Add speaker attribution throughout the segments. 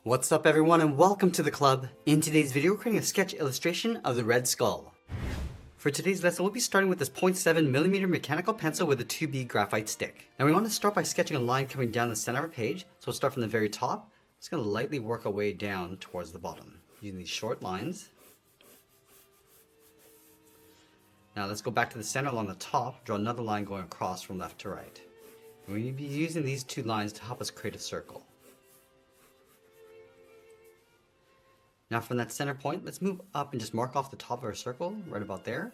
Speaker 1: What's up everyone and welcome to the club. In today's video we're creating a sketch illustration of the Red Skull. For today's lesson we'll be starting with this 0.7mm mechanical pencil with a 2B graphite stick. Now we want to start by sketching a line coming down the center of our page, so we'll start from the very top. Just going to lightly work our way down towards the bottom using these short lines. Now let's go back to the center along the top, draw another line going across from left to right. And we'll be using these two lines to help us create a circle. Now from that center point, let's move up and just mark off the top of our circle, right about there.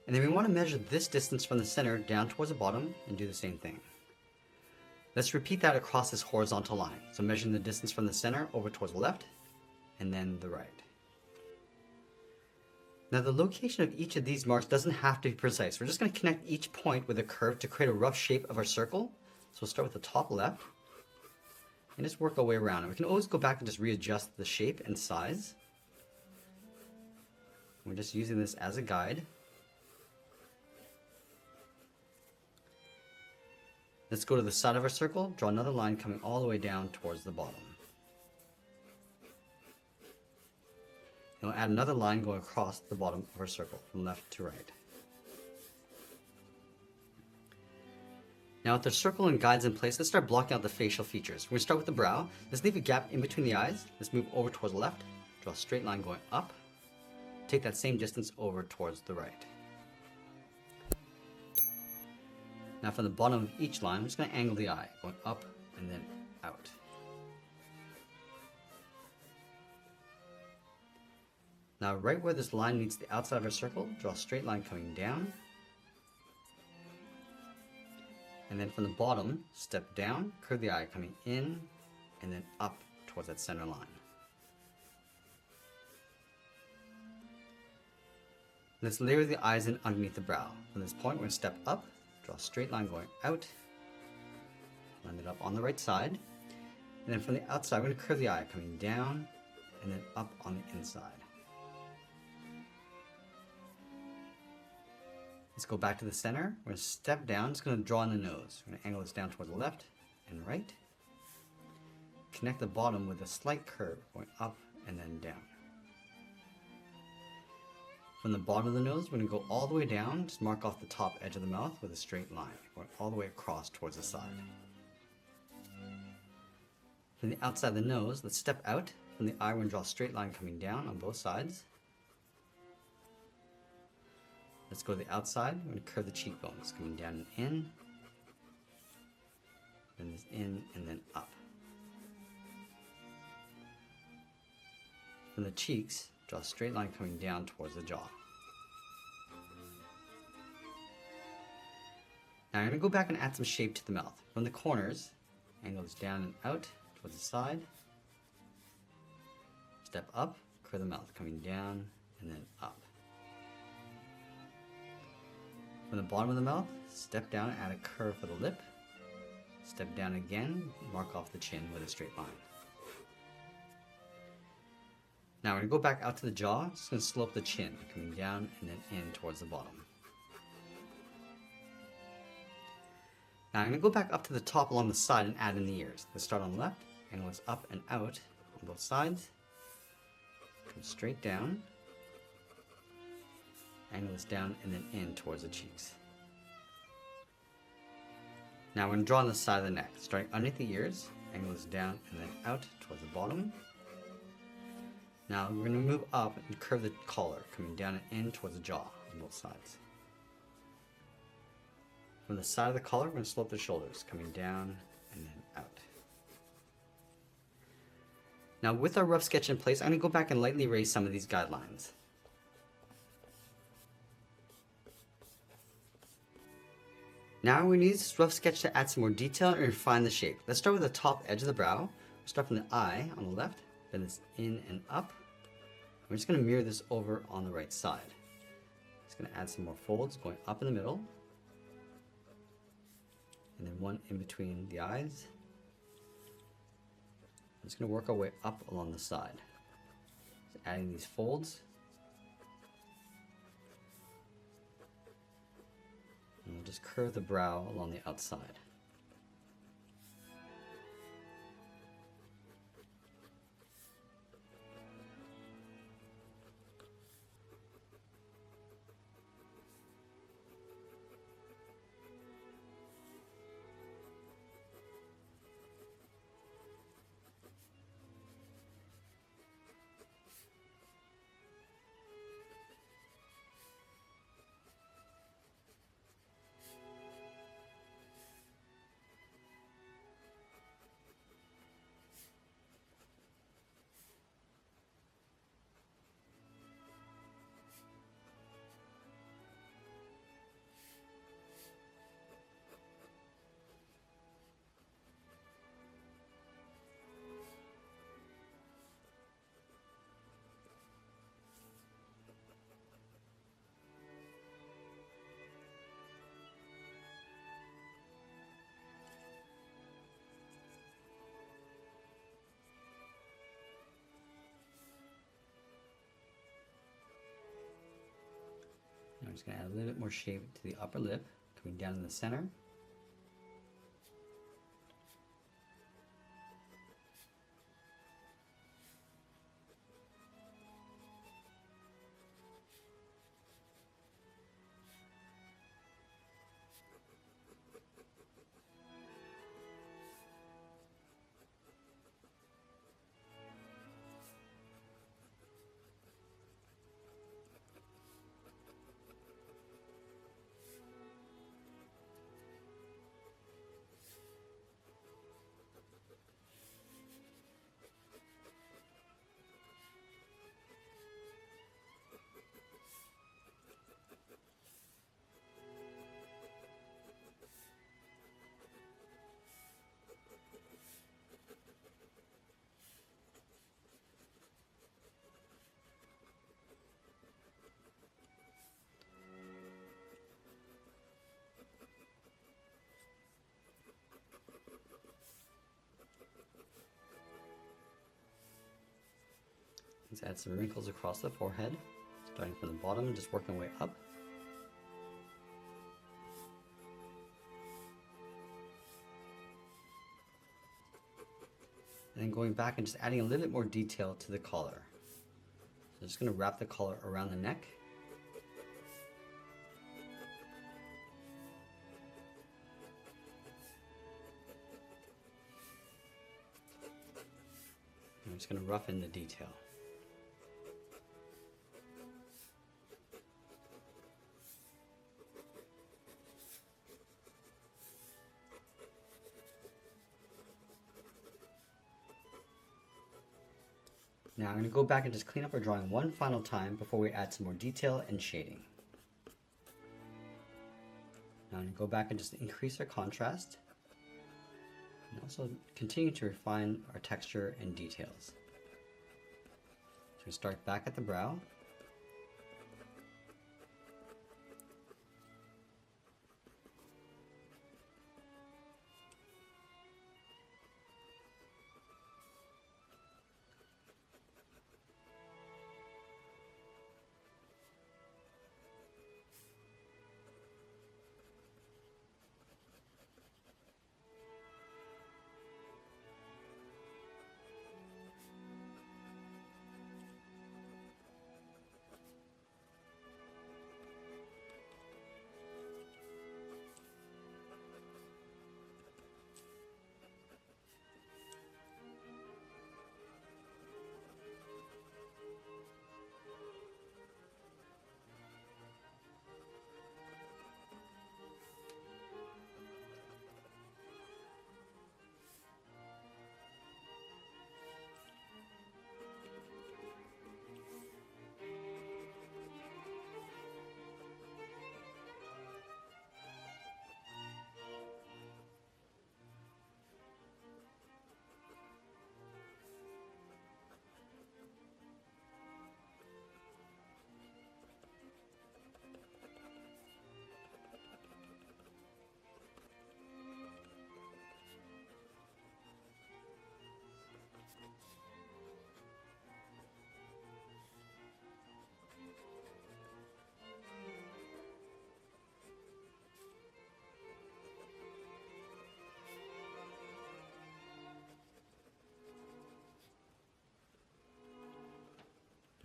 Speaker 1: And then we want to measure this distance from the center down towards the bottom and do the same thing. Let's repeat that across this horizontal line. So measuring the distance from the center over towards the left and then the right. Now the location of each of these marks doesn't have to be precise. We're just going to connect each point with a curve to create a rough shape of our circle. So we'll start with the top left. And just work our way around. And we can always go back and just readjust the shape and size. We're just using this as a guide. Let's go to the side of our circle, draw another line coming all the way down towards the bottom. And we'll add another line going across the bottom of our circle from left to right. Now with the circle and guides in place, let's start blocking out the facial features. We're going to start with the brow. Let's leave a gap in between the eyes. Let's move over towards the left. Draw a straight line going up. Take that same distance over towards the right. Now from the bottom of each line, we're just going to angle the eye, going up and then out. Now right where this line meets the outside of our circle, draw a straight line coming down. And then from the bottom, step down, curve the eye coming in, and then up towards that center line. Let's layer the eyes in underneath the brow. From this point, we're going to step up, draw a straight line going out, line it up on the right side. And then from the outside, we're going to curve the eye coming down, and then up on the inside. Let's go back to the center. We're going to step down. Just going to draw in the nose. We're going to angle this down towards the left and right. Connect the bottom with a slight curve going up and then down. From the bottom of the nose, we're going to go all the way down. Just mark off the top edge of the mouth with a straight line, going all the way across towards the side. From the outside of the nose, let's step out. From the eye, we're going to draw a straight line coming down on both sides. Let's go to the outside. We're going to curve the cheekbones, coming down and in, then this in, and then up. From the cheeks, draw a straight line coming down towards the jaw. Now I'm going to go back and add some shape to the mouth. From the corners, angle this down and out towards the side. Step up, curve the mouth, coming down and then up. From the bottom of the mouth, step down and add a curve for the lip. Step down again, mark off the chin with a straight line. Now we're going to go back out to the jaw, just going to slope the chin, coming down and then in towards the bottom. Now I'm going to go back up to the top along the side and add in the ears. Let's start on the left, angle this up and out on both sides. Come straight down. Angle this down and then in towards the cheeks. Now we're going to draw on the side of the neck, starting underneath the ears, angle this down and then out towards the bottom. Now we're going to move up and curve the collar, coming down and in towards the jaw on both sides. From the side of the collar, we're going to slope the shoulders, coming down and then out. Now with our rough sketch in place, I'm going to go back and lightly erase some of these guidelines. Now we need this rough sketch to add some more detail and refine the shape. Let's start with the top edge of the brow. We'll start from the eye on the left, then this in and up. We're just going to mirror this over on the right side. Just going to add some more folds going up in the middle. And then one in between the eyes. I'm just going to work our way up along the side. Just adding these folds. And we'll just curve the brow along the outside. just going to add a little bit more shape to the upper lip, coming down in the center. Let's add some wrinkles across the forehead, starting from the bottom and just working our way up. And then going back and just adding a little bit more detail to the collar. So I'm just going to wrap the collar around the neck. And I'm just going to rough in the detail. Now I'm going to go back and just clean up our drawing one final time before we add some more detail and shading. Now I'm going to go back and just increase our contrast and also continue to refine our texture and details. So we start back at the brow.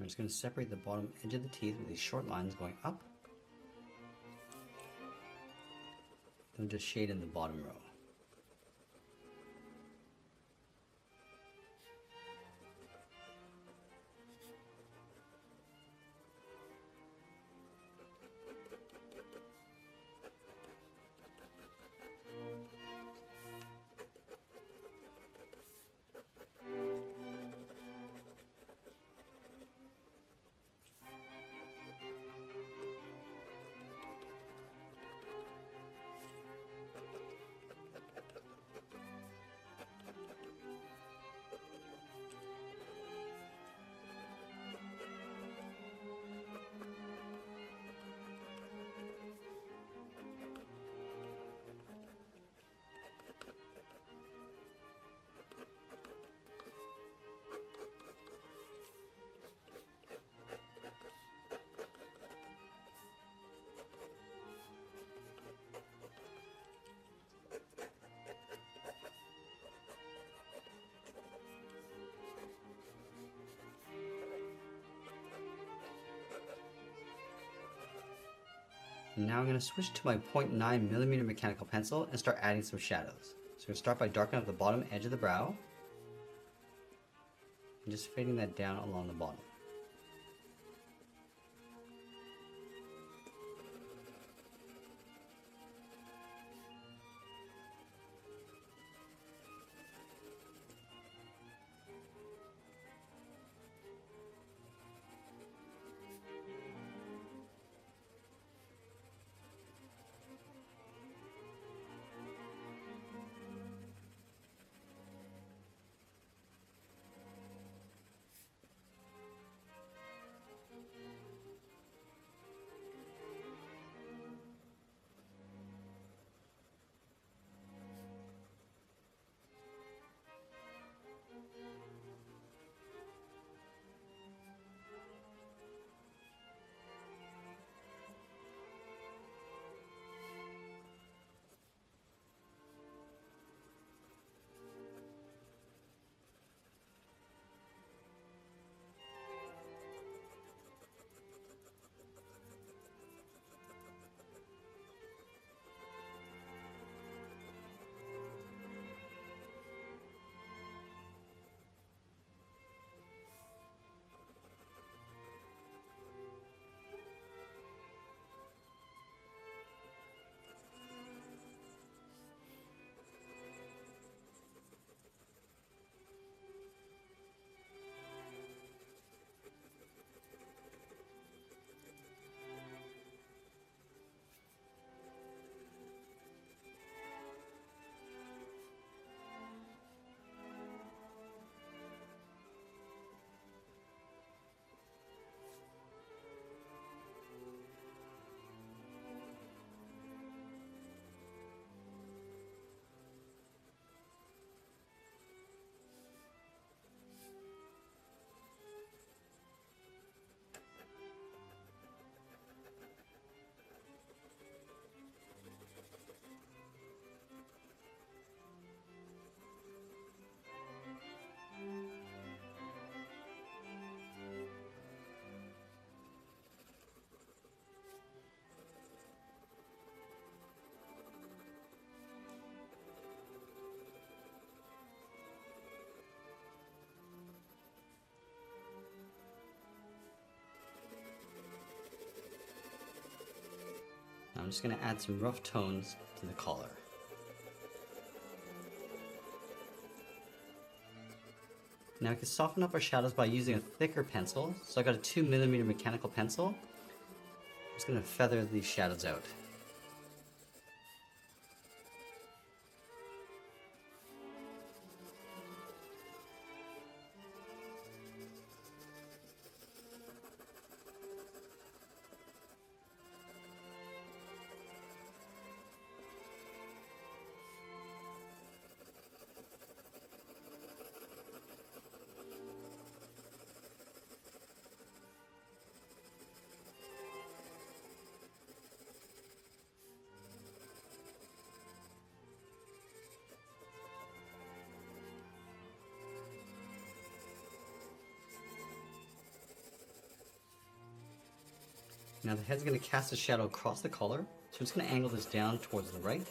Speaker 1: I'm just going to separate the bottom edge of the teeth with these short lines going up. Then just shade in the bottom row. Now I'm going to switch to my 0.9mm mechanical pencil and start adding some shadows. So I'm going to start by darkening up the bottom edge of the brow and just fading that down along the bottom. I'm just going to add some rough tones to the collar. Now I can soften up our shadows by using a thicker pencil. So I got a 2mm mechanical pencil. I'm just going to feather these shadows out. Now the head's going to cast a shadow across the collar, so I'm just going to angle this down towards the right.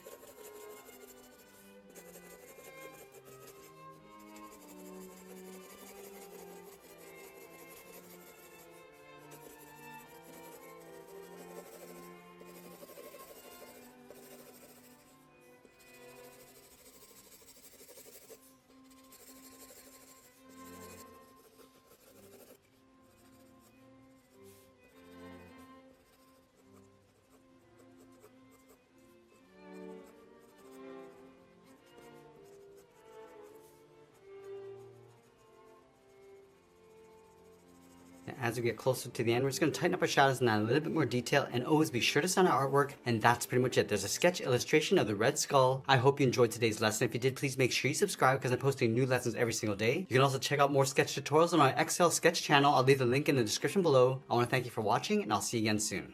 Speaker 1: As we get closer to the end, we're just going to tighten up our shadows and add a little bit more detail, and always be sure to sign our artwork, and that's pretty much it. There's a sketch illustration of the Red Skull. I hope you enjoyed today's lesson. If you did, please make sure you subscribe because I'm posting new lessons every single day. You can also check out more sketch tutorials on our Excel sketch channel. I'll leave the link in the description below. I want to thank you for watching, and I'll see you again soon.